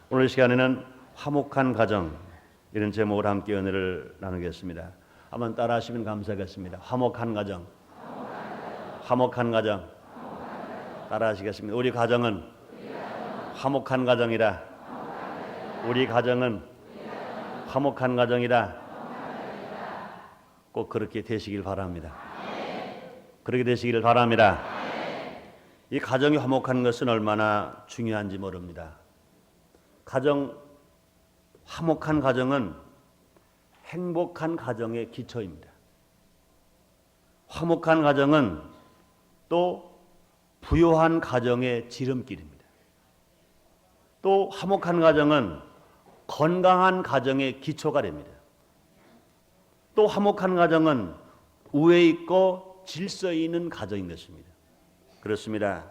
오늘 시간에는 화목한 가정 이런 제목으로 함께 은혜를 나누겠습니다. 한번 따라하시면 감사하겠습니다. 화목한 가정, 화목한 가정. 따라하시겠습니다. 우리 가정은 화목한 가정이라. 우리 가정은 화목한 가정이라. 꼭 그렇게 되시길 바랍니다. 그렇게 되시기를 바랍니다. 이 가정이 화목한 것은 얼마나 중요한지 모릅니다. 화목한 가정은 행복한 가정의 기초입니다. 화목한 가정은 또 부요한 가정의 지름길입니다. 또 화목한 가정은 건강한 가정의 기초가 됩니다. 또 화목한 가정은 우애 있고 질서 있는 가정인 것입니다. 그렇습니다.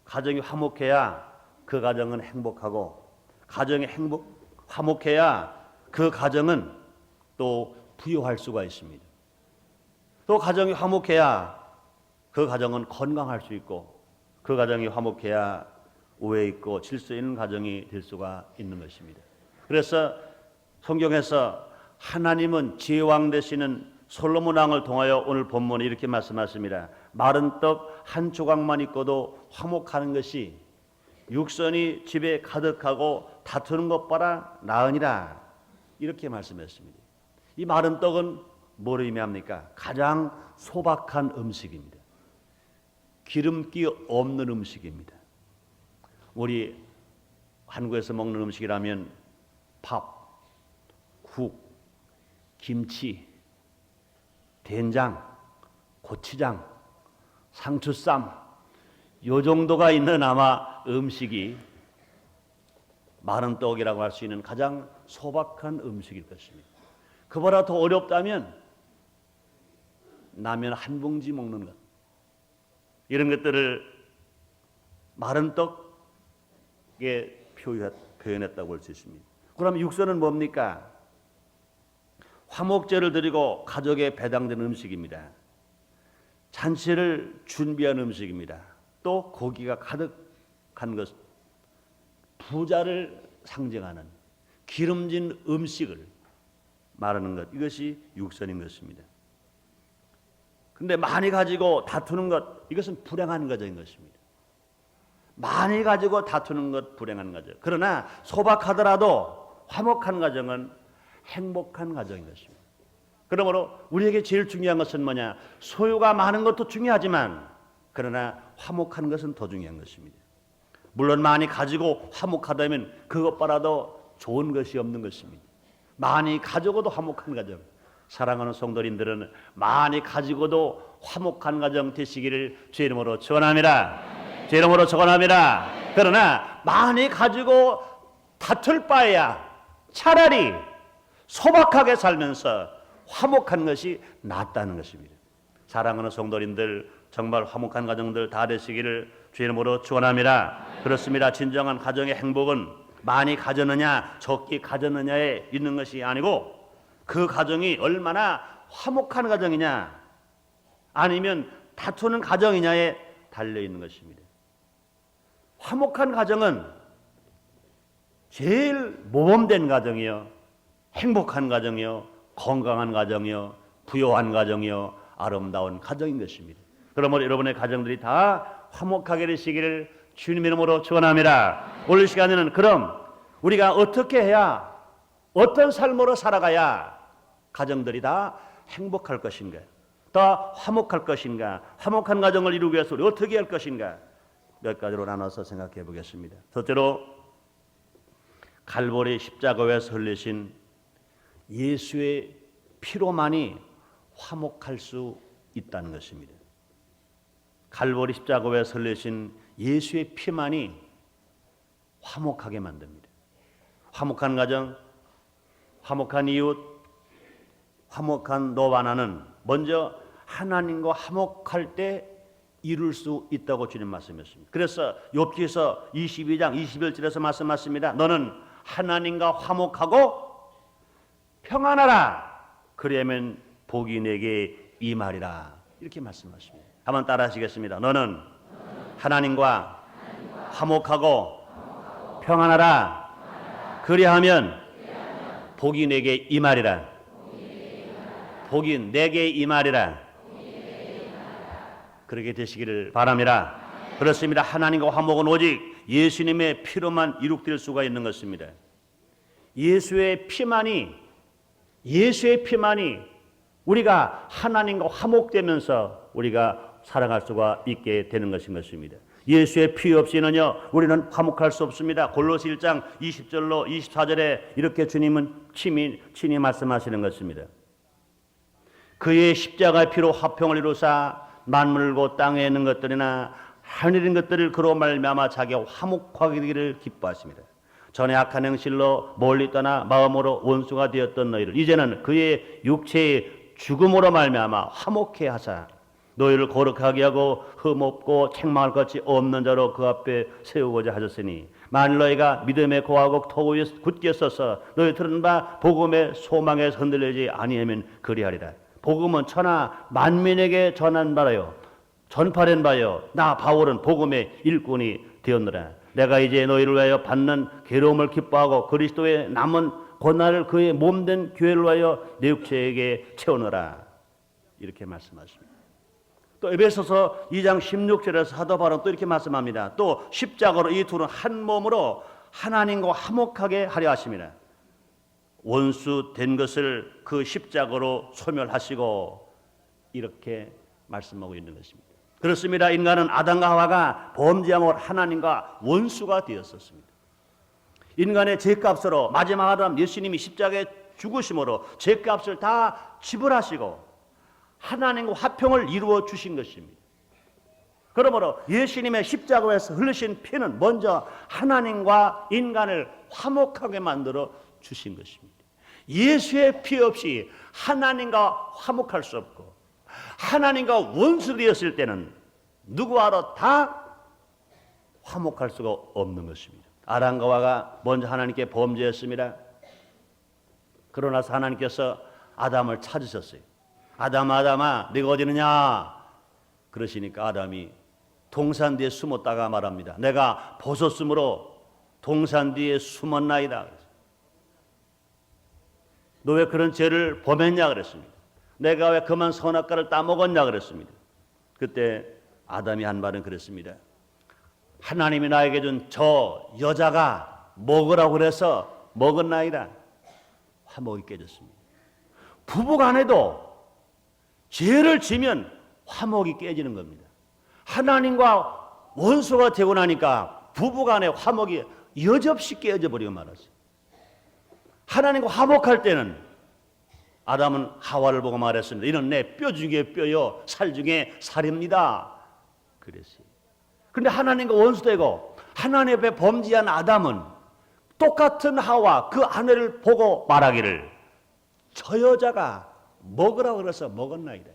가정이 화목해야 그 가정은 행복하고, 가정이 화목해야 그 가정은 또 부유할 수가 있습니다. 또 가정이 화목해야 그 가정은 건강할 수 있고, 그 가정이 화목해야 우애 있고 질서 있는 가정이 될 수가 있는 것입니다. 그래서 성경에서 하나님은 지혜왕 되시는 솔로몬 왕을 통하여 오늘 본문에 이렇게 말씀하십니다. 마른 떡 한 조각만 있고도 화목하는 것이 육선이 집에 가득하고 다투는 것보다 나으니라. 이렇게 말씀했습니다. 이 마른 떡은 뭐를 의미합니까? 가장 소박한 음식입니다. 기름기 없는 음식입니다. 우리 한국에서 먹는 음식이라면 밥, 국, 김치, 된장, 고추장, 상추쌈, 요 정도가 있는 아마 음식이 마른 떡이라고 할 수 있는 가장 소박한 음식일 것입니다. 그보다 더 어렵다면 라면 한 봉지 먹는 것, 이런 것들을 마른 떡에 표현했다고 볼 수 있습니다. 그럼 육선은 뭡니까? 화목제를 드리고 가족에 배당된 음식입니다. 잔치를 준비한 음식입니다. 또 고기가 가득한 것, 부자를 상징하는 기름진 음식을 말하는 것, 이것이 육선인 것입니다. 그런데 많이 가지고 다투는 것, 이것은 불행한 가정인 것입니다. 많이 가지고 다투는 것 불행한 가정. 그러나 소박하더라도 화목한 가정은 행복한 가정인 것입니다. 그러므로 우리에게 제일 중요한 것은 뭐냐? 소유가 많은 것도 중요하지만 그러나 화목한 것은 더 중요한 것입니다. 물론 많이 가지고 화목하다면 그것보다도 좋은 것이 없는 것입니다. 많이 가지고도 화목한 가정, 사랑하는 성도님들은 많이 가지고도 화목한 가정 되시기를 주의 이름으로 축원합니다. 주의 이름으로 축원합니다. 그러나 많이 가지고 다툴 바에야 차라리 소박하게 살면서 화목한 것이 낫다는 것입니다. 사랑하는 성도님들, 정말 화목한 가정들 다 되시기를 주의 이름으로 축원합니다. 그렇습니다. 진정한 가정의 행복은 많이 가졌느냐 적게 가졌느냐에 있는 것이 아니고 그 가정이 얼마나 화목한 가정이냐 아니면 다투는 가정이냐에 달려있는 것입니다. 화목한 가정은 제일 모범된 가정이요, 행복한 가정이요, 건강한 가정이요, 부요한 가정이요, 아름다운 가정인 것입니다. 그러므로 여러분의 가정들이 다 화목하게 되시기를 주님 이름으로 축원합니다. 오늘 시간에는 그럼 우리가 어떻게 해야, 어떤 삶으로 살아가야 가정들이 다 행복할 것인가, 다 화목할 것인가, 화목한 가정을 이루기 위해서 우리 어떻게 할 것인가, 몇 가지로 나눠서 생각해 보겠습니다. 첫째로 갈보리 십자가에서 흘리신 예수의 피로만이 화목할 수 있다는 것입니다. 갈보리 십자가에서 흘리신 예수의 피만이 화목하게 만듭니다. 화목한 가정, 화목한 이웃, 화목한 너와 나는 먼저 하나님과 화목할 때 이룰 수 있다고 주님 말씀하셨습니다. 그래서 욥기서 22장 21절에서 말씀하십니다. 너는 하나님과 화목하고 평안하라. 그러면 복이 내게 임하리라. 이렇게 말씀하십니다. 한번 따라하시겠습니다. 너는 하나님과 화목하고 평안하라. 그리하면 복이 내게 임하리라. 복이 내게 임하리라. 그렇게 되시기를 바랍니다. 그렇습니다. 하나님과 화목은 오직 예수님의 피로만 이룩될 수가 있는 것입니다. 예수의 피만이 우리가 하나님과 화목되면서 우리가 살아갈 수가 있게 되는 것입니다. 예수의 피 없이는요 우리는 화목할 수 없습니다. 골로새 1장 20절로 24절에 이렇게 주님은 친히 말씀하시는 것입니다. 그의 십자가의 피로 화평을 이루사 만물고 땅에 있는 것들이나 하늘에 있는 것들을 그로 말미암아 자기가 화목하게 되기를 기뻐하십니다. 전에 악한 행실로 멀리 떠나 마음으로 원수가 되었던 너희를 이제는 그의 육체의 죽음으로 말미암아 화목해 하사 너희를 거룩하게 하고 흠없고 책망할 것이 없는 자로 그 앞에 세우고자 하셨으니 만일 너희가 믿음에 고하고 토구에 굳게 서서 너희 들은 바 복음의 소망에 흔들리지 아니하면 그리하리라. 복음은 천하 만민에게 전한 바라요 전파된 바요 나 바울은 복음의 일꾼이 되었노라. 내가 이제 너희를 위하여 받는 괴로움을 기뻐하고 그리스도의 남은 고난을 그의 몸된 교회를 위하여 내 육체에게 채우노라. 이렇게 말씀하십니다. 또 에베소서 2장 16절에서 사도 바울은 또 이렇게 말씀합니다. 또 십자가로 이 둘은 한 몸으로 하나님과 화목하게 하려 하십니다. 원수 된 것을 그 십자가로 소멸하시고 이렇게 말씀하고 있는 것입니다. 그렇습니다. 인간은 아담과 하와가 범죄함으로 하나님과 원수가 되었었습니다. 인간의 죄값으로 마지막 아담 예수님이 십자가에 죽으심으로 죄값을 다 지불하시고 하나님과 화평을 이루어 주신 것입니다. 그러므로 예수님의 십자가에서 흘리신 피는 먼저 하나님과 인간을 화목하게 만들어 주신 것입니다. 예수의 피 없이 하나님과 화목할 수 없고 하나님과 원수 되었을 때는 누구와도 다 화목할 수가 없는 것입니다. 아담과 하와가 먼저 하나님께 범죄했습니다. 그러나서 하나님께서 아담을 찾으셨어요. 아담아 네가 어디 있느냐 그러시니까 아담이 동산 뒤에 숨었다가 말합니다. 내가 벗었으므로 동산 뒤에 숨었나이다. 너 왜 그런 죄를 범했냐 그랬습니다. 내가 왜 그만 선악과를 따먹었냐 그랬습니다. 그때 아담이 한 말은 그랬습니다. 하나님이 나에게 준 저 여자가 먹으라고 그래서 먹었나이다. 화목이 깨졌습니다. 부부간에도 죄를 지면 화목이 깨지는 겁니다. 하나님과 원수가 되고 나니까 부부간의 화목이 여지없이 깨져 버리고 말았어요. 하나님과 화목할 때는 아담은 하와를 보고 말했습니다. 이는 내 뼈 중에 뼈요 살 중에 살입니다. 그랬어요. 그런데 하나님과 원수되고 하나님 앞에 범죄한 아담은 똑같은 하와 그 아내를 보고 말하기를 저 여자가 먹으라고 그래서 먹었나이다.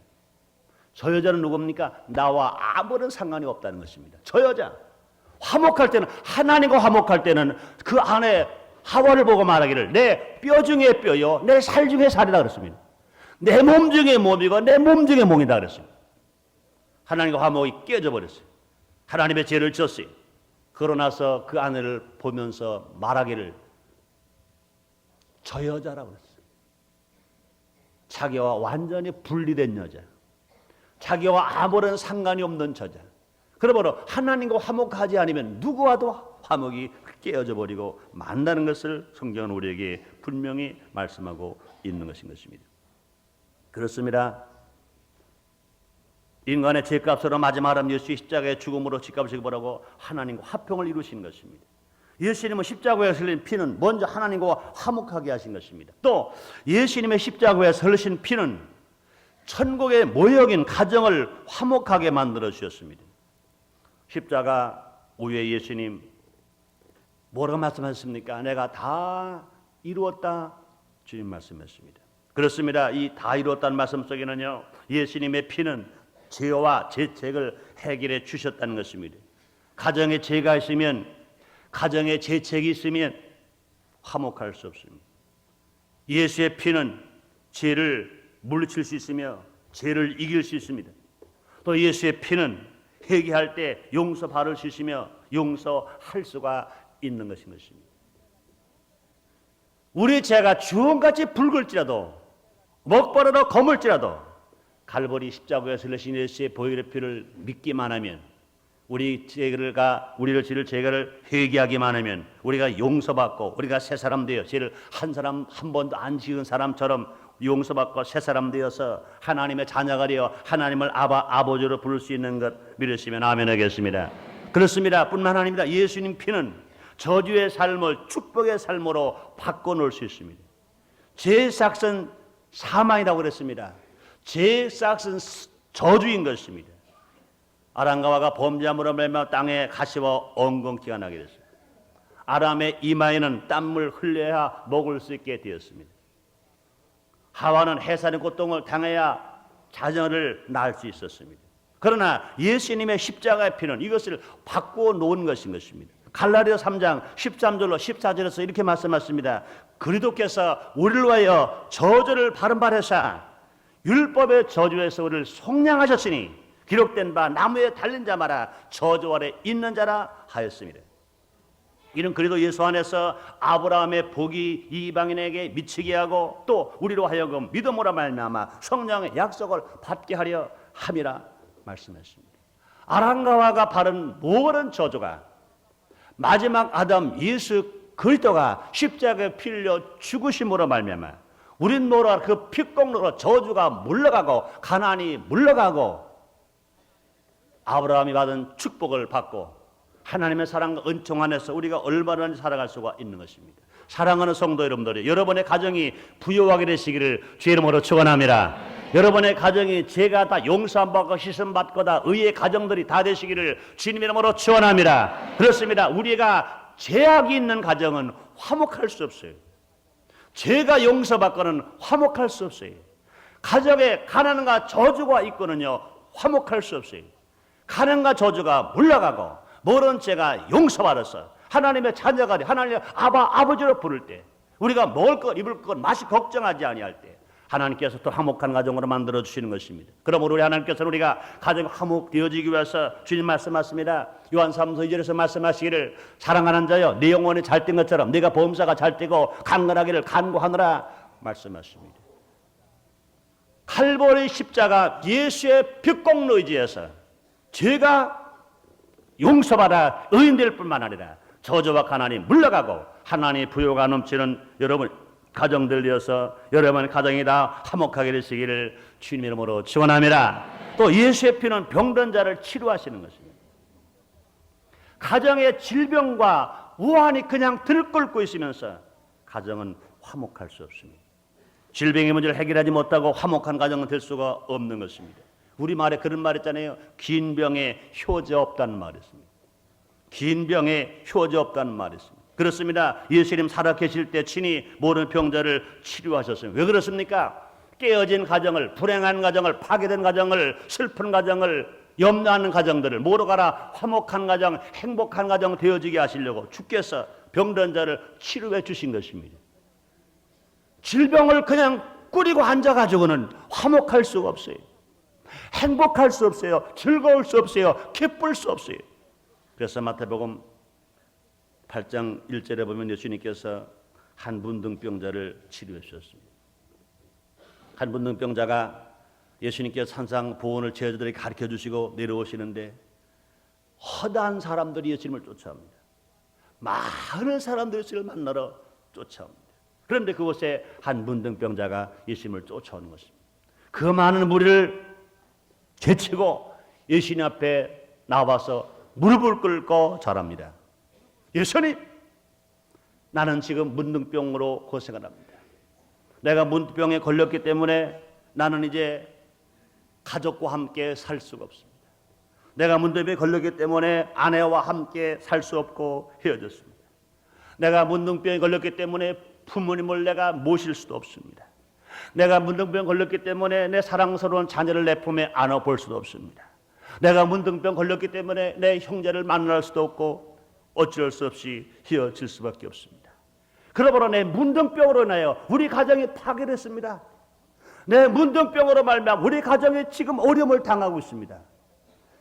저 여자는 누굽니까? 나와 아무런 상관이 없다는 것입니다. 저 여자 화목할 때는 하나님과 화목할 때는 그 아내 하와를 보고 말하기를 내 뼈 중에 뼈요 내 살 중에 살이다 그랬습니다. 내 몸 중에 몸이고 내 몸 중에 몸이다 그랬습니다. 하나님과 화목이 깨져 버렸어요. 하나님의 죄를 졌어요. 그러나서 그 아내를 보면서 말하기를 저 여자라고 했어요. 자기와 완전히 분리된 여자, 자기와 아무런 상관이 없는 저자. 그러므로 하나님과 화목하지 않으면 누구와도 화목이 깨어져 버리고 만다는 것을 성경은 우리에게 분명히 말씀하고 있는 것입니다. 그렇습니다. 인간의 죄값으로 마지막 아담 예수의 십자가의 죽음으로 죄값을 지불하고 하나님과 화평을 이루신 것입니다. 예수님은 십자가에서 흘린 피는 먼저 하나님과 화목하게 하신 것입니다. 또 예수님의 십자가에서 흘리신 피는 천국의 모역인 가정을 화목하게 만들어 주셨습니다. 십자가 후에 예수님 뭐라고 말씀하셨습니까? 내가 다 이루었다 주님 말씀했습니다. 그렇습니다. 이 다 이루었다는 말씀 속에는요 예수님의 피는 죄와 죄책을 해결해 주셨다는 것입니다. 가정에 죄가 있으면 가정에 죄책이 있으면 화목할 수 없습니다. 예수의 피는 죄를 물리칠 수 있으며 죄를 이길 수 있습니다. 또 예수의 피는 회개할 때 용서 받을 수 있으며 용서할 수가 있는 것입니다. 우리 죄가 주홍같이 붉을지라도 먹버려도 검을지라도 갈보리 십자가에서 흘리신 예수의 보혈의 피를 믿기만 하면 우리를 지을 죄를 회개하기만 하면 우리가 용서받고 우리가 새 사람 되어 죄를 한 사람 한 번도 안 지은 사람처럼 용서받고 새 사람 되어서 하나님의 자녀가 되어 하나님을 아버지로 부를 수 있는 것 믿으시면 아멘 하겠습니다. 그렇습니다. 뿐만 아닙니다. 예수님 피는 저주의 삶을 축복의 삶으로 바꿔놓을 수 있습니다. 죄의 삭은 사망이라고 그랬습니다. 죄의 삭은 저주인 것입니다. 아람과가 범죄함으로 말미암아 땅에 가시와 엉겅퀴가 나게 됐어요. 아람의 이마에는 땀을 흘려야 먹을 수 있게 되었습니다. 하와는 해산의 고통을 당해야 자녀를 낳을 수 있었습니다. 그러나 예수님의 십자가의 피는 이것을 바꾸어 놓은 것인 것입니다. 갈라디아 3장 13절로 14절에서 이렇게 말씀하십니다. 그리스도께서 우리를 위하여 저주를 바른바라사 율법의 저주에서 우리를 속량하셨으니 기록된 바 나무에 달린 자마다 저주 아래 있는 자라 하였습니다. 이는 그리스도 예수 안에서 아브라함의 복이 이방인에게 미치게 하고 또 우리로 하여금 믿음으로 말미암아 성령의 약속을 받게 하려 함이라 말씀했습니다. 아람과가 바른 모든 저주가 마지막 아담 예수 그리스도가 십자가에 피 흘려 죽으심으로 말미암아 우린 모라 그 피공로로 저주가 물러가고 가나안이 물러가고 아브라함이 받은 축복을 받고 하나님의 사랑과 은총 안에서 우리가 얼마나 살아갈 수가 있는 것입니다. 사랑하는 성도 여러분들이 여러분의 가정이 부유하게 되시기를 주의 이름으로 축원합니다. 여러분의 가정이 죄가 다 용서받고 씻음받고 다 의의 가정들이 다 되시기를 주님 이름으로 축원합니다. 그렇습니다. 우리가 죄악이 있는 가정은 화목할 수 없어요. 죄가 용서받고는 화목할 수 없어요. 가정에 가난과 저주가 있고는요 화목할 수 없어요. 가난과 저주가 물러가고 모든 죄가 용서받아서 하나님의 자녀가 돼 하나님의 아버지로 부를 때 우리가 먹을 것 입을 것 맛이 걱정하지 아니할 때 하나님께서 또 화목한 가정으로 만들어 주시는 것입니다. 그러므로 우리 하나님께서는 우리가 가정이 화목되어지기 위해서 주님 말씀하십니다. 요한 3서 2절에서 말씀하시기를 사랑하는 자여 네 영혼이 잘된 것처럼 네가 범사가 잘되고 강건하기를 간구하노라 말씀하십니다. 칼보리 십자가 예수의 핏공로 의지에서 죄가 용서받아 의인될 뿐만 아니라 저주와 가난이 물러가고 하나님의 부요가 넘치는 여러분 가정들 되어서 여러분의 가정이 다 화목하게 되시기를 주님 이름으로 축원합니다. 또 예수의 피는 병든 자를 치료하시는 것입니다. 가정의 질병과 우환이 그냥 들끓고 있으면서 가정은 화목할 수 없습니다. 질병의 문제를 해결하지 못하고 화목한 가정은 될 수가 없는 것입니다. 우리말에 그런 말 있잖아요. 긴 병에 효자 없다는 말이 있습니다. 긴 병에 효자 없다는 말이 있습니다. 그렇습니다. 예수님 살아 계실 때 친히 모든 병자를 치료하셨어요. 왜 그렇습니까? 깨어진 가정을, 불행한 가정을, 파괴된 가정을, 슬픈 가정을, 염려하는 가정들을 모두 가라 화목한 가정, 행복한 가정 되어지게 하시려고 주께서 병든 자를 치료해 주신 것입니다. 질병을 그냥 꾸리고 앉아가지고는 화목할 수가 없어요. 행복할 수 없어요. 즐거울 수 없어요. 기쁠 수 없어요. 그래서 마태복음 8장 1절에 보면 예수님께서 한 문둥병자를 치료해 주셨습니다. 한 문둥병자가 예수님께서 항상 보훈을 제자들에게 가르쳐 주시고 내려오시는데 허다한 사람들이 예수님을 쫓아옵니다. 많은 사람들이 예수님을 만나러 쫓아옵니다. 그런데 그곳에 한 문둥병자가 예수님을 쫓아오는 것입니다. 그 많은 무리를 제치고 예수님 앞에 나와서 무릎을 꿇고 절합니다. 예수님, 나는 지금 문둥병으로 고생을 합니다. 내가 문둥병에 걸렸기 때문에 나는 이제 가족과 함께 살 수가 없습니다. 내가 문둥병에 걸렸기 때문에 아내와 함께 살 수 없고 헤어졌습니다. 내가 문둥병에 걸렸기 때문에 부모님을 내가 모실 수도 없습니다. 내가 문둥병에 걸렸기 때문에 내 사랑스러운 자녀를 내 품에 안아볼 수도 없습니다. 내가 문둥병 걸렸기 때문에 내 형제를 만날 수도 없고 어쩔 수 없이 헤어질 수밖에 없습니다. 그러므로 내 문둥병으로 인하여 우리 가정이 파괴됐습니다. 내 문둥병으로 말미암아 우리 가정이 지금 어려움을 당하고 있습니다.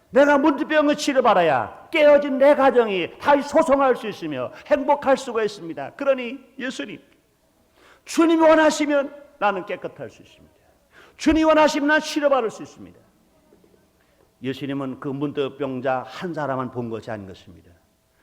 내가 문둥병을 치료받아야 깨어진 내 가정이 다시 소송할 수 있으며 행복할 수가 있습니다. 그러니 예수님, 주님이 원하시면 나는 깨끗할 수 있습니다. 주님이 원하시면 나는 치료받을 수 있습니다. 예수님은 그 문둥병자 한 사람만 본 것이 아닌 것입니다.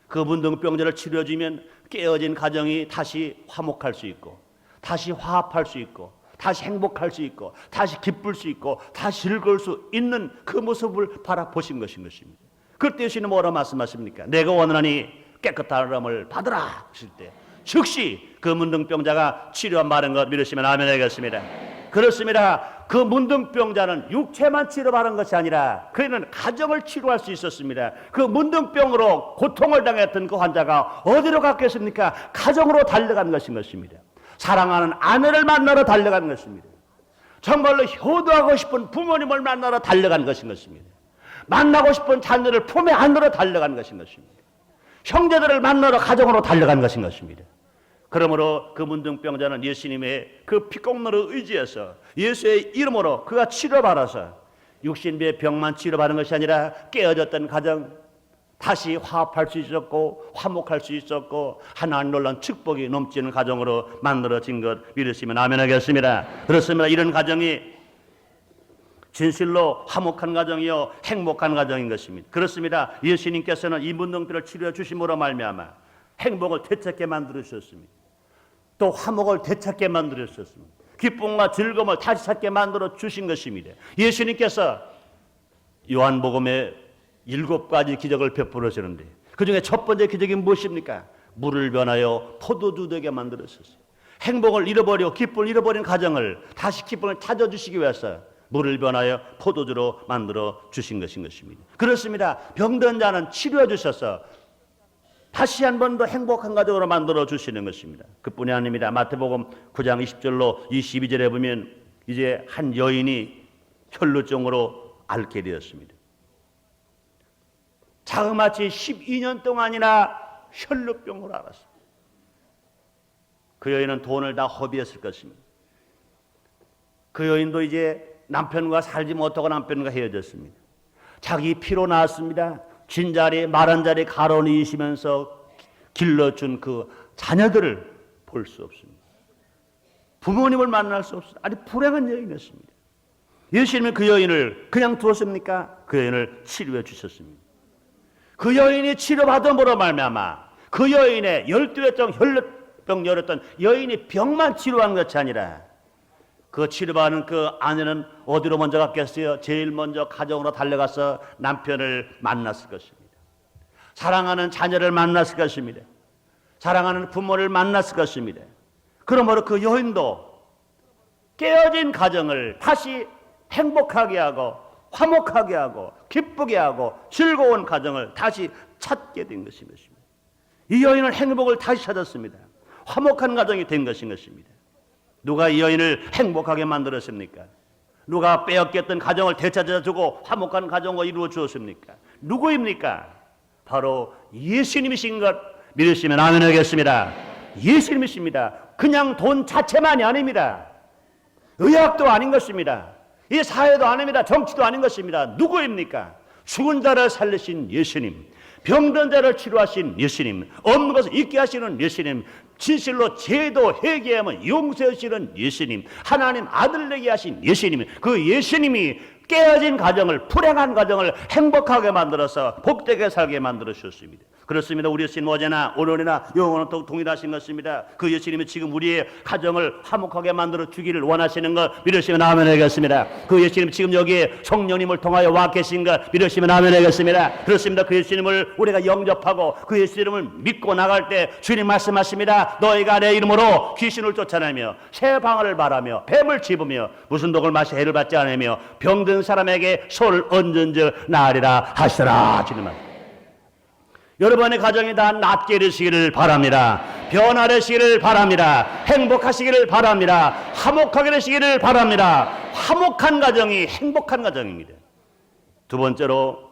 그 문둥병자를 치료해주면 깨어진 가정이 다시 화목할 수 있고, 다시 화합할 수 있고, 다시 행복할 수 있고, 다시 기쁠 수 있고, 다시 즐거울 수 있는 그 모습을 바라보신 것인 것입니다. 그때 예수님은 뭐라 말씀하십니까? 내가 원하니 깨끗함을 받으라 하실 때 즉시 그 문둥병자가 치료받은 것 믿으시면 아멘 하겠습니다. 그렇습니다. 그 문둥병자는 육체만 치료받은 것이 아니라 그는 가정을 치료할 수 있었습니다. 그 문둥병으로 고통을 당했던 그 환자가 어디로 갔겠습니까? 가정으로 달려간 것인 것입니다. 사랑하는 아내를 만나러 달려간 것입니다. 정말로 효도하고 싶은 부모님을 만나러 달려간 것인 것입니다. 만나고 싶은 자녀를 품에 안으러 달려간 것인 것입니다. 형제들을 만나러 가정으로 달려간 것인 것입니다. 그러므로 그 문둥병자는 예수님의 그 피공로를 의지해서 예수의 이름으로 그가 치료받아서 육신의 병만 치료받은 것이 아니라 깨어졌던 가정 다시 화합할 수 있었고 화목할 수 있었고 하나님 놀라운 축복이 넘치는 가정으로 만들어진 것 믿으시면 아멘 하겠습니다. 그렇습니다. 이런 가정이 진실로 화목한 가정이요 행복한 가정인 것입니다. 그렇습니다. 예수님께서는 이 문둥병을 치료해 주심으로 말미암아 행복을 되찾게 만들어 주셨습니다. 또 화목을 되찾게 만들어 주셨습니다. 기쁨과 즐거움을 다시 찾게 만들어 주신 것입니다. 예수님께서 요한복음에 7가지 기적을 베풀으시는데 그 중에 첫 번째 기적이 무엇입니까? 물을 변하여 포도주 되게 만들었었어요. 행복을 잃어버리고 기쁨을 잃어버린 가정을 다시 기쁨을 찾아주시기 위해서 물을 변하여 포도주로 만들어 주신 것인 것입니다. 그렇습니다. 병든 자는 치료해 주셔서 다시 한 번 더 행복한 가정으로 만들어 주시는 것입니다. 그뿐이 아닙니다. 마태복음 9장 20절로 22절에 보면 이제 한 여인이 혈루증으로 앓게 되었습니다. 자그마치 12년 동안이나 혈루병으로 앓았습니다. 그 여인은 돈을 다 허비했을 것입니다. 그 여인도 이제 남편과 살지 못하고 남편과 헤어졌습니다. 자기 피로 나왔습니다. 진자리 마른 자리 가로니시면서 길러준 그 자녀들을 볼 수 없습니다. 부모님을 만날 수 없습니다. 아주 불행한 여인이었습니다. 예수님은 그 여인을 그냥 두었습니까? 그 여인을 치료해 주셨습니다. 그 여인이 치료받음으로 말미암아 그 여인의 12회 혈루병 열었던 여인이 병만 치료한 것이 아니라 그 치료받은 그 아내는 어디로 먼저 갔겠어요? 제일 먼저 가정으로 달려가서 남편을 만났을 것입니다. 사랑하는 자녀를 만났을 것입니다. 사랑하는 부모를 만났을 것입니다. 그러므로 그 여인도 깨어진 가정을 다시 행복하게 하고 화목하게 하고 기쁘게 하고 즐거운 가정을 다시 찾게 된 것인 것입니다. 이 여인은 행복을 다시 찾았습니다. 화목한 가정이 된 것인 것입니다. 누가 이 여인을 행복하게 만들었습니까? 누가 빼앗겼던 가정을 되찾아주고 화목한 가정을 이루어 주었습니까? 누구입니까? 바로 예수님이신 것 믿으시면 아멘 하겠습니다. 예수님이십니다. 그냥 돈 자체만이 아닙니다. 의학도 아닌 것입니다. 이 사회도 아닙니다. 정치도 아닌 것입니다. 누구입니까? 죽은 자를 살리신 예수님, 병든 자를 치료하신 예수님, 없는 것을 있게 하시는 예수님, 진실로 죄도 회개하면 용서하시는 예수님, 하나님 아들 되게 하신 예수님, 그 예수님이 깨어진 가정을, 불행한 가정을 행복하게 만들어서 복되게 살게 만들어 주셨습니다. 그렇습니다. 우리 예수님 어제나 오늘이나 영원토록 동일하신 것입니다. 그 예수님이 지금 우리의 가정을 화목하게 만들어 주기를 원하시는 것 믿으시면 아멘 하겠습니다. 그 예수님 지금 여기에 성령님을 통하여 와 계신 것 믿으시면 아멘 하겠습니다. 그렇습니다. 그 예수님을 우리가 영접하고 그 예수님을 믿고 나갈 때 주님 말씀하십니다. 너희가 내 이름으로 귀신을 쫓아내며 새 방언을 말하며 뱀을 집으며 무슨 독을 마시 해를 받지 않으며 병든 사람에게 손을 얹은 즉 나으리라 하시라. 주님 말. 여러분의 가정이 다 낫게 되시기를 바랍니다. 변화되시기를 바랍니다. 행복하시기를 바랍니다. 화목하게 되시기를 바랍니다. 화목한 가정이 행복한 가정입니다. 두 번째로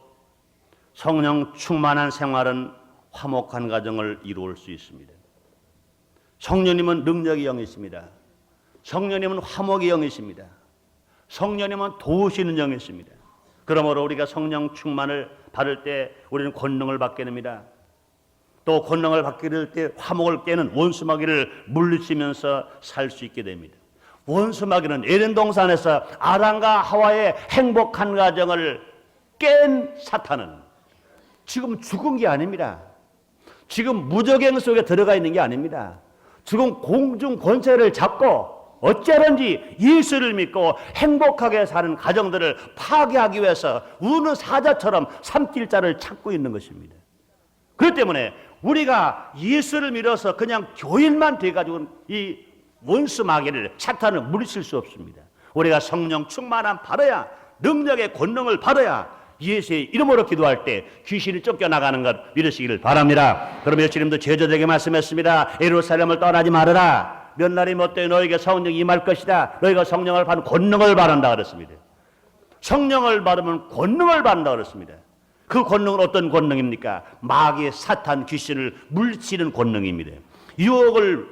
성령 충만한 생활은 화목한 가정을 이루을 수 있습니다. 성령님은 능력의 영이십니다. 성령님은 화목의 영이십니다. 성령님은 도우시는 영이십니다. 그러므로 우리가 성령 충만을 받을 때 우리는 권능을 받게 됩니다. 또 권능을 받게 될 때 화목을 깨는 원수마귀를 물리치면서 살 수 있게 됩니다. 원수마귀는 에덴 동산에서 아담과 하와의 행복한 가정을 깬 사탄은 지금 죽은 게 아닙니다. 지금 무적행 속에 들어가 있는 게 아닙니다. 지금 공중 권세를 잡고 어쩌든지 예수를 믿고 행복하게 사는 가정들을 파괴하기 위해서 우는 사자처럼 삼킬자를 찾고 있는 것입니다. 그렇기 때문에 우리가 예수를 믿어서 그냥 교인만 돼가지고 이 원수 마귀를 사탄을 물리칠 수 없습니다. 우리가 성령 충만함 받아야, 능력의 권능을 받아야 예수의 이름으로 기도할 때 귀신이 쫓겨나가는 것 믿으시기를 바랍니다. 그러면 예수님도 제자들에게 말씀했습니다. 예루살렘을 떠나지 말아라. 몇 날이 못되어 너에게 성령이 임할 것이다. 너희가 성령을 받는 권능을 받는다 그랬습니다. 성령을 받으면 권능을 받는다 그랬습니다. 그 권능은 어떤 권능입니까? 마귀, 사탄, 귀신을 물리치는 권능입니다. 유혹을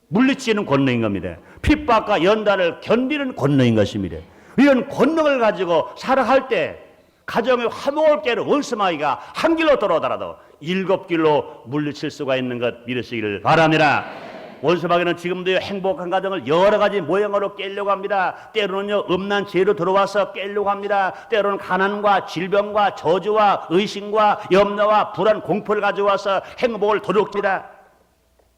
물리치는 권능인 겁니다. 핍박과 연단을 견디는 권능인 것입니다. 이런 권능을 가지고 살아갈 때 가정의 화목을 깨는 원수마귀가 한 길로 들어오더라도 7길로 물리칠 수가 있는 것 믿으시기를 바랍니다. 원수마귀는 지금도 행복한 가정을 여러 가지 모양으로 깨려고 합니다. 때로는요 음란 죄로 들어와서 깨려고 합니다. 때로는 가난과 질병과 저주와 의심과 염려와 불안, 공포를 가져와서 행복을 도둑질합니다.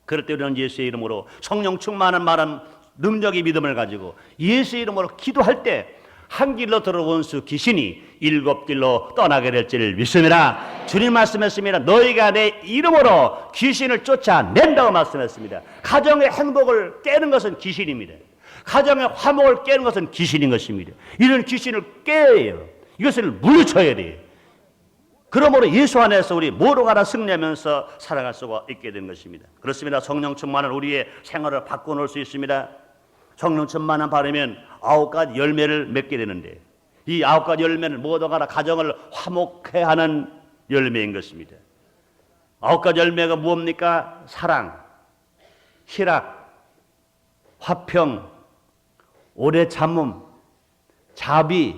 그럴 때 우리는 예수의 이름으로 성령 충만한 말한 능력의 믿음을 가지고 예수의 이름으로 기도할 때 한 길로 들어온 수 귀신이 7길로 떠나게 될지를 믿습니다. 주님 말씀했습니다. 너희가 내 이름으로 귀신을 쫓아낸다고 말씀했습니다. 가정의 행복을 깨는 것은 귀신입니다. 가정의 화목을 깨는 것은 귀신인 것입니다. 이런 귀신을 깨야 해요. 이것을 물리쳐야 돼요. 그러므로 예수 안에서 우리 모두 가라 승리하면서 살아갈 수가 있게 된 것입니다. 그렇습니다. 성령 충만한 우리의 생활을 바꿔놓을 수 있습니다. 성령 충만한 바라면 9가지 열매를 맺게 되는데 이 9가지 열매는 모두 가라 가정을 화목해 하는 열매인 것입니다. 9가지 열매가 무엇입니까? 사랑, 희락, 화평, 오래 참음, 자비,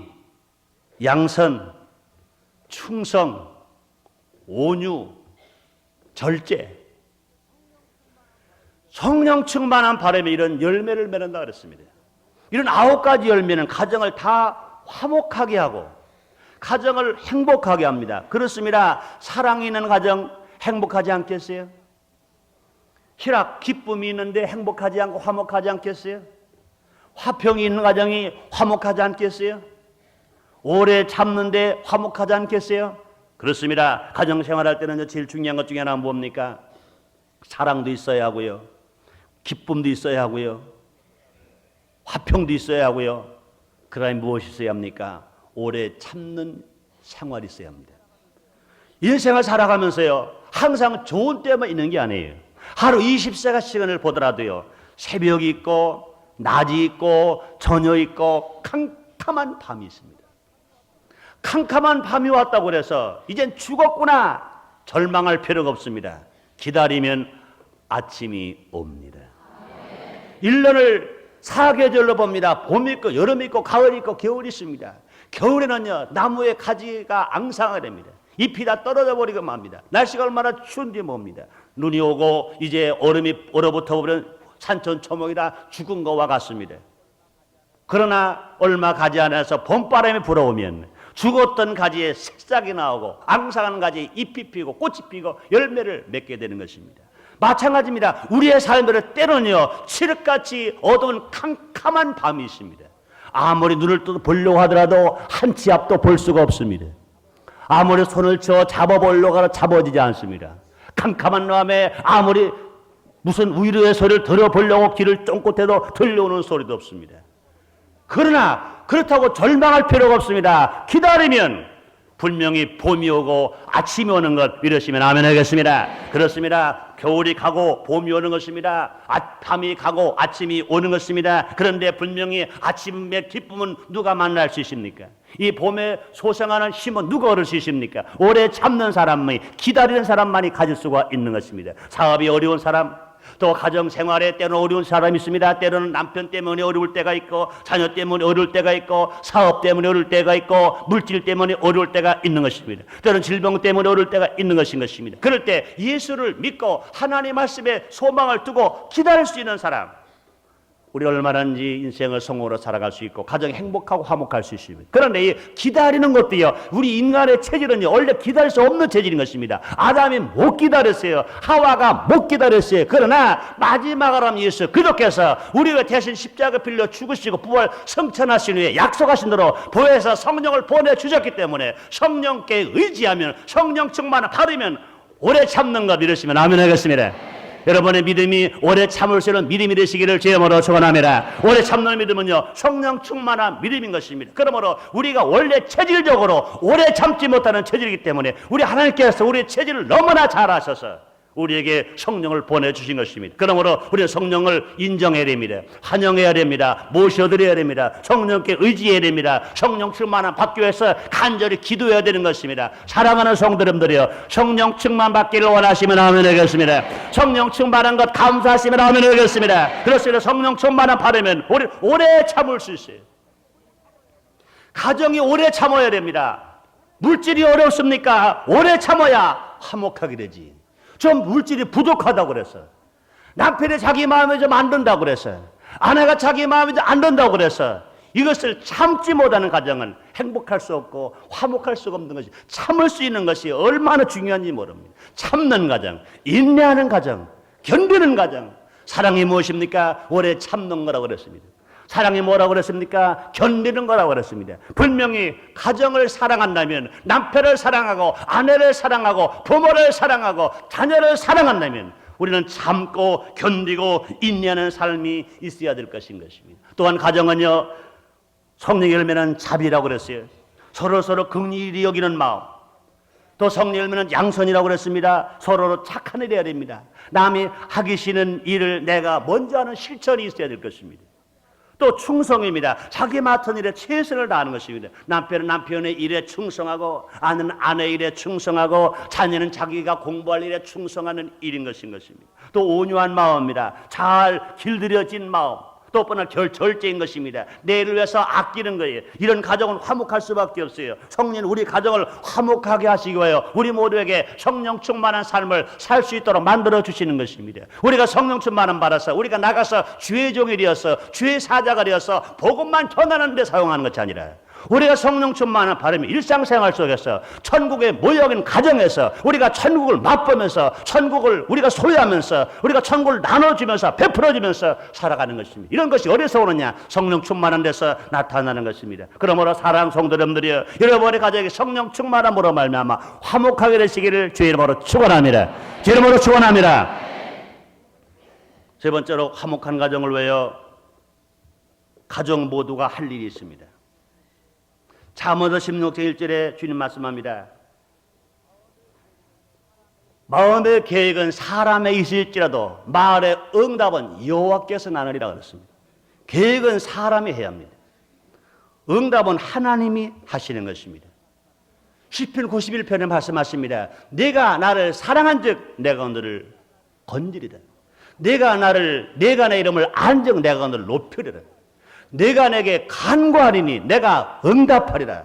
양선, 충성, 온유, 절제. 성령 충만한 바람에 이런 열매를 맺는다 그랬습니다. 이런 9가지 열매는 가정을 다 화목하게 하고 가정을 행복하게 합니다. 그렇습니다. 사랑이 있는 가정 행복하지 않겠어요? 희락, 기쁨이 있는데 행복하지 않고 화목하지 않겠어요? 화평이 있는 가정이 화목하지 않겠어요? 오래 참는데 화목하지 않겠어요? 그렇습니다. 가정 생활할 때는 제일 중요한 것 중에 하나는 뭡니까? 사랑도 있어야 하고요. 기쁨도 있어야 하고요. 화평도 있어야 하고요. 그러니 무엇이 있어야 합니까? 오래 참는 생활이 있어야 합니다. 인생을 살아가면서요. 항상 좋은 때만 있는 게 아니에요. 하루 20시간을 보더라도요. 새벽이 있고 낮이 있고 저녁이 있고 캄캄한 밤이 있습니다. 캄캄한 밤이 왔다고 해서 이젠 죽었구나 절망할 필요가 없습니다. 기다리면 아침이 옵니다. 1년을 4계절로 봅니다. 봄이 있고 여름이 있고 가을이 있고 겨울이 있습니다. 겨울에는요 나무의 가지가 앙상하게 됩니다. 잎이 다 떨어져 버리고 맙니다. 날씨가 얼마나 추운지 봅니다. 눈이 오고 이제 얼음이 얼어붙어 버리면 산천 초목이 다 죽은 것과 같습니다. 그러나 얼마 가지 않아서 봄바람이 불어오면 죽었던 가지에 새싹이 나오고 앙상한 가지에 잎이 피고 꽃이 피고 열매를 맺게 되는 것입니다. 마찬가지입니다. 우리의 삶에는 때로는요 칠흑같이 어두운 캄캄한 밤이 있습니다. 아무리 눈을 떠 보려고 하더라도 한 치 앞도 볼 수가 없습니다. 아무리 손을 쳐 잡아보려고 하도 잡아지지 않습니다. 캄캄한 밤에 아무리 무슨 위로의 소리를 들어보려고 귀를 쫑긋해도 들려오는 소리도 없습니다. 그러나 그렇다고 절망할 필요가 없습니다. 기다리면 분명히 봄이 오고 아침이 오는 것 믿으시면 아멘 하겠습니다. 그렇습니다. 겨울이 가고 봄이 오는 것입니다. 밤이 가고 아침이 오는 것입니다. 그런데 분명히 아침의 기쁨은 누가 만날 수 있습니까? 이 봄에 소생하는 힘은 누가 얻을 수 있습니까? 오래 참는 사람이 기다리는 사람만이 가질 수가 있는 것입니다. 사업이 어려운 사람, 또 가정 생활에 때로는 어려운 사람이 있습니다. 때로는 남편 때문에 어려울 때가 있고, 자녀 때문에 어려울 때가 있고, 사업 때문에 어려울 때가 있고, 물질 때문에 어려울 때가 있는 것입니다. 때로는 질병 때문에 어려울 때가 있는 것입니다. 그럴 때 예수를 믿고 하나님 말씀에 소망을 두고 기다릴 수 있는 사람, 우리 얼마든지 인생을 성공으로 살아갈 수 있고 가정이 행복하고 화목할 수 있습니다. 그런데 이 기다리는 것도요, 우리 인간의 체질은요, 원래 기다릴 수 없는 체질인 것입니다. 아담이 못 기다렸어요. 하와가 못 기다렸어요. 그러나 마지막으로 하면 예수 그렇게서 우리가 대신 십자가 빌려 죽으시고 부활 성천하신 후에 약속하신 대로 보혜사 성령을 보내주셨기 때문에 성령께 의지하면, 성령 충만을 받으면 오래 참는 것 믿으시면 아멘 하겠습니다. 여러분의 믿음이 오래 참을 수 있는 믿음이 되시기를 주님으로 축원합니다. 오래 참는 믿음은요, 성령 충만한 믿음인 것입니다. 그러므로 우리가 원래 체질적으로 오래 참지 못하는 체질이기 때문에 우리 하나님께서 우리의 체질을 너무나 잘 아셔서 우리에게 성령을 보내주신 것입니다. 그러므로 우리는 성령을 인정해야 됩니다. 환영해야 됩니다. 모셔드려야 됩니다. 성령께 의지해야 됩니다. 성령 충만함 받기 위해서 간절히 기도해야 되는 것입니다. 사랑하는 성도님들이여, 성령 충만 받기를 원하시면 아멘 하겠습니다. 성령 충만한 것 감사하시면 아멘 하겠습니다. 그렇습니다. 성령 충만함 받으면 우리 오래 참을 수 있어요. 가정이 오래 참아야 됩니다. 물질이 어렵습니까? 오래 참아야 화목하게 되지. 좀 물질이 부족하다고 그랬어요. 남편이 자기 마음에 좀 안 든다고 그랬어요. 아내가 자기 마음에 좀 안 든다고 그랬어요. 이것을 참지 못하는 가정은 행복할 수 없고 화목할 수가 없는 것이, 참을 수 있는 것이 얼마나 중요한지 모릅니다. 참는 가정, 인내하는 가정, 견디는 가정. 사랑이 무엇입니까? 오래 참는 거라고 그랬습니다. 사랑이 뭐라고 그랬습니까? 견디는 거라고 그랬습니다. 분명히 가정을 사랑한다면, 남편을 사랑하고 아내를 사랑하고 부모를 사랑하고 자녀를 사랑한다면 우리는 참고 견디고 인내하는 삶이 있어야 될 것인 것입니다. 또한 가정은요, 성령의 열매는 자비라고 그랬어요. 서로 긍휼히 여기는 마음. 또 성령의 열매는 양선이라고 그랬습니다. 서로 착한 일을 해야 됩니다. 남이 하기 싫은 일을 내가 먼저 하는 실천이 있어야 될 것입니다. 또 충성입니다. 자기 맡은 일에 최선을 다하는 것입니다. 남편은 남편의 일에 충성하고, 아내는 아내의 일에 충성하고, 자녀는 자기가 공부할 일에 충성하는 일인 것입니다. 또 온유한 마음입니다. 잘 길들여진 마음. 또 뻔한 절제인 것입니다. 내일을 위해서 아끼는 거예요. 이런 가정은 화목할 수밖에 없어요. 성령 우리 가정을 화목하게 하시기 위하여 우리 모두에게 성령 충만한 삶을 살 수 있도록 만들어 주시는 것입니다. 우리가 성령 충만함 받아서 우리가 나가서 주의 종이 되어서 주의 사자가 되어서 복음만 전하는 데 사용하는 것이 아니라, 우리가 성령 충만한 바람이 일상생활 속에서 천국에 모여있는 가정에서 우리가 천국을 맛보면서 천국을 우리가 소유하면서 우리가 천국을 나눠주면서 베풀어주면서 살아가는 것입니다. 이런 것이 어디서 오느냐? 성령 충만한 데서 나타나는 것입니다. 그러므로 사랑하는 성도님들이여, 여러분의 가정에 성령 충만함으로 말미암아 화목하게 되시기를 주의 이름으로 축원합니다. 주의 이름으로 축원합니다. 세 번째로 화목한 가정을 위하여 가정 모두가 할 일이 있습니다. 잠언서 16장 1절에 주님 말씀합니다. 마음의 계획은 사람에 있을지라도 말의 응답은 여호와께서 나느리라 그랬습니다. 계획은 사람이 해야 합니다. 응답은 하나님이 하시는 것입니다. 시편 91편에 말씀하십니다. 내가 나를 사랑한 즉 내가 너를 건지리라. 내가 내 이름을 안즉 내가 너를 높이리라. 내가 내게 간구하리니 내가 응답하리라.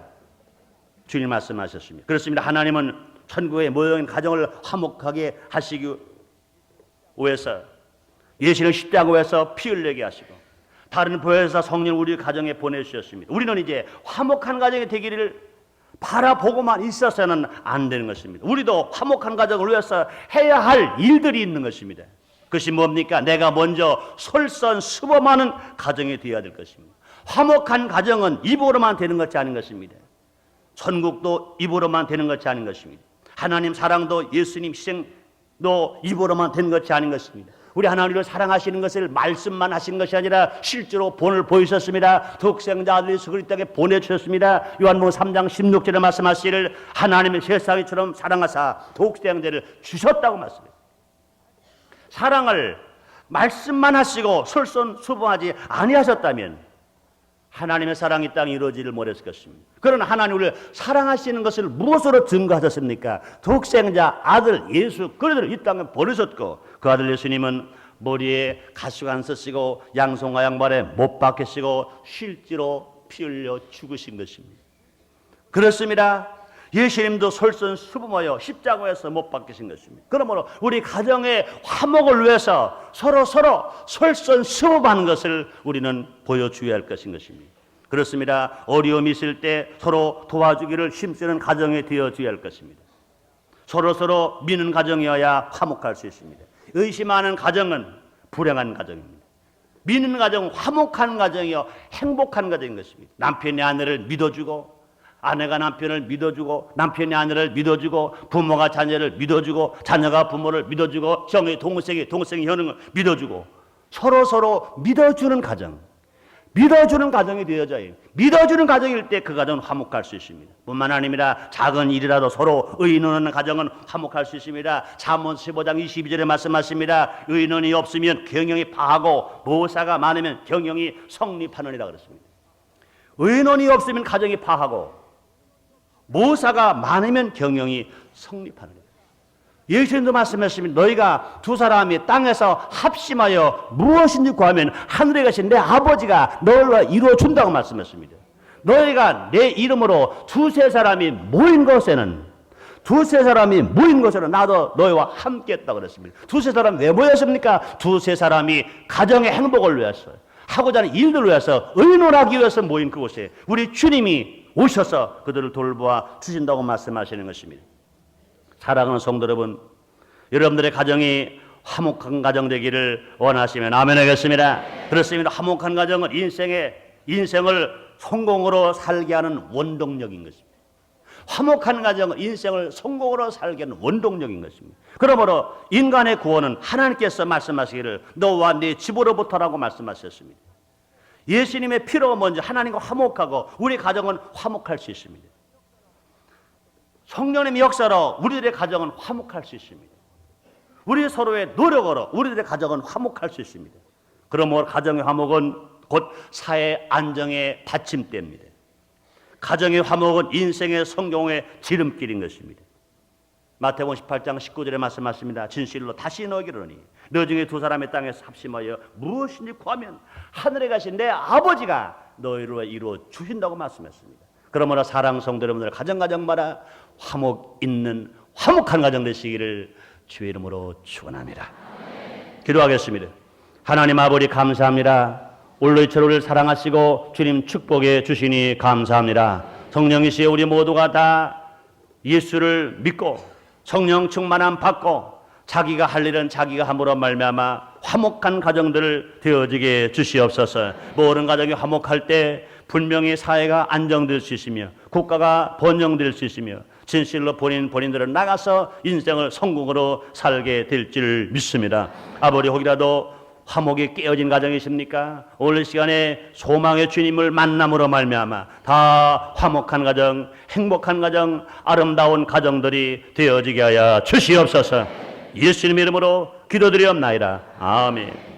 주님 말씀하셨습니다. 그렇습니다. 하나님은 천국에 모여있는 가정을 화목하게 하시기 위해서 예수를 십자가 위해서 피 흘리게 하시고 다른 보혜사 성령 우리 가정에 보내주셨습니다. 우리는 이제 화목한 가정이 되기를 바라보고만 있어서는 안 되는 것입니다. 우리도 화목한 가정을 위해서 해야 할 일들이 있는 것입니다. 그것이 뭡니까? 내가 먼저 솔선수범하는 가정이 되어야 될 것입니다. 화목한 가정은 입으로만 되는 것이 아닌 것입니다. 천국도 입으로만 되는 것이 아닌 것입니다. 하나님 사랑도 예수님 희생도 입으로만 되는 것이 아닌 것입니다. 우리 하나님을 사랑하시는 것을 말씀만 하시는 것이 아니라 실제로 본을 보이셨습니다. 독생자 아들 예수 그리스도에게 보내주셨습니다. 요한복음 3장 16절에 말씀하시기를 하나님의 세상이처럼 사랑하사 독생자를 주셨다고 말씀합니다. 사랑을 말씀만 하시고 솔선수범하지 아니하셨다면 하나님의 사랑이 이 땅에 이루어지를 못했을 것입니다. 그러나 하나님 우리를 사랑하시는 것을 무엇으로 증거하셨습니까? 독생자 아들 예수 그리스도를 이 땅에 보내셨고 그 아들 예수님은 머리에 가시관 쓰시고 양손과 양발에 못 박히시고 실제로 피 흘려 죽으신 것입니다. 그렇습니다. 예수님도 솔선수범하여 십자가에서 못 박히신 것입니다. 그러므로 우리 가정의 화목을 위해서 서로 솔선수범하는 것을 우리는 보여줘야 할 것인 것입니다. 그렇습니다. 어려움이 있을 때 서로 도와주기를 힘쓰는 가정이 되어줘야 할 것입니다. 서로 믿는 가정이어야 화목할 수 있습니다. 의심하는 가정은 불행한 가정입니다. 믿는 가정은 화목한 가정이요 행복한 가정인 것입니다. 남편이 아내를 믿어주고, 아내가 남편을 믿어주고, 남편이 아내를 믿어주고, 부모가 자녀를 믿어주고, 자녀가 부모를 믿어주고, 형이 동생이 형을 믿어주고, 서로 믿어주는 가정, 믿어주는 가정이 되어져야 해요. 믿어주는 가정일 때 그 가정은 화목할 수 있습니다. 뿐만 아닙니다. 작은 일이라도 서로 의논하는 가정은 화목할 수 있습니다. 잠언 15장 22절에 말씀하십니다. 의논이 없으면 경영이 파하고 모사가 많으면 경영이 성립하느니라 그랬습니다. 의논이 없으면 가정이 파하고 모사가 많으면 경영이 성립하느니라. 예수님도 말씀하십니다. 너희가 두 사람이 땅에서 합심하여 무엇인지 구하면 하늘에 계신 내 아버지가 너희와 이루어 준다고 말씀하십니다. 너희가 내 이름으로 두세 사람이 모인 곳에는 나도 너희와 함께 했다고 그랬습니다. 두세 사람 왜 모였습니까? 두세 사람이 가정의 행복을 위해서, 하고자 하는 일들을 위해서, 의논하기 위해서 모인 그곳에 우리 주님이 오셔서 그들을 돌보아 주신다고 말씀하시는 것입니다. 사랑하는 성도 여러분, 여러분들의 가정이 화목한 가정 되기를 원하시면 아멘 하겠습니다. 그렇습니다. 화목한 가정은 인생을 성공으로 살게 하는 원동력인 것입니다. 화목한 가정은 인생을 성공으로 살게 하는 원동력인 것입니다. 그러므로 인간의 구원은 하나님께서 말씀하시기를 너와 네 집으로부터라고 말씀하셨습니다. 예수님의 피로 먼저 하나님과 화목하고 우리 가정은 화목할 수 있습니다. 성령님의 역사로 우리들의 가정은 화목할 수 있습니다. 우리 서로의 노력으로 우리들의 가정은 화목할 수 있습니다. 그러므로 가정의 화목은 곧 사회 안정의 받침대입니다. 가정의 화목은 인생의 성공의 지름길인 것입니다. 마태복음 18장 19절에 말씀하십니다. 진실로 다시 너희에게 이르노니 너 중에 두 사람의 땅에서 합심하여 무엇인지 구하면 하늘에 가신 내 아버지가 너희를 이루어 주신다고 말씀했습니다. 그러므로 사랑하는 성도 여러분들 가정마다 화목 있는 화목한 가정 되시기를 주의 이름으로 축원합니다. 기도하겠습니다. 하나님 아버지 감사합니다. 오늘 저를 사랑하시고 주님 축복해 주시니 감사합니다. 성령이시여 우리 모두가 다 예수를 믿고 성령 충만함 받고 자기가 할 일은 자기가 함으로 말미암아 화목한 가정들 되어지게 주시옵소서. 모든 가정이 화목할 때 분명히 사회가 안정될 수 있으며 국가가 번영될 수 있으며 진실로 본인들은 나가서 인생을 성공으로 살게 될 줄 믿습니다. 아버지 혹이라도 화목이 깨어진 가정이십니까? 오늘 시간에 소망의 주님을 만남으로 말미암아 다 화목한 가정, 행복한 가정, 아름다운 가정들이 되어지게 하여 주시옵소서. 예수님의 이름으로 기도드리옵나이다. 아멘.